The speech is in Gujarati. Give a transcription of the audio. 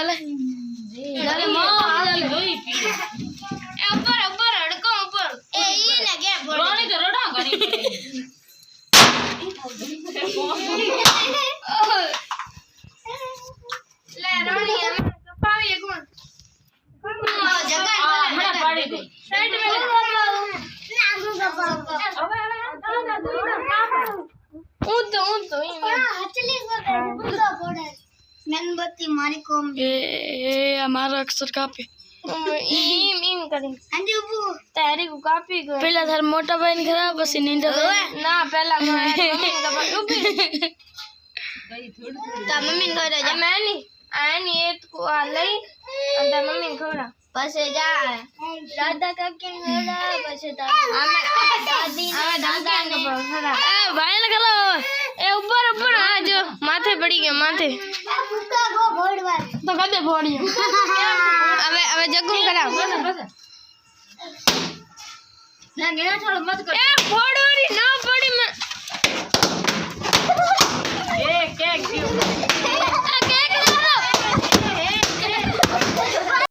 હાલે અરે માં જોઈ પી એ ઉપર ઉપર અડકો ઉપર એ ઈ ને કે રોણી તો રડા ઘણી લે રોણી એમ કપાવી એક મિનિટ જગા મને પાડી દે સાઈડ મે ઊંધો મેનબત્તી મારી કોમ એ અમારો અક્ષર કાપી ઈમ કરી આંજી ઉભો તારી કો કાપી ગયો પેલા તાર મોટા ભાઈ ને ખરાબ પછી નીંદર ના પેલા મમ્મી કપા ઉભી તા મમ્મી ઘરે જા મેની આની એ કો આ લઈ અને તાર મમ્મી ખવડા પછી જા દાદા કાકી ઘોડા પછી દાદી દાદા ને ખવડા એ ભાઈ ને ખલો એ ઉપર ઉપર આ જો માથે પડી ગયો માથે પુસ્તકો ભોળવા તો કદે ભોળ્યો હવે જગુમ કરાવ ના ગયા થોડો મત કર એ ફોડો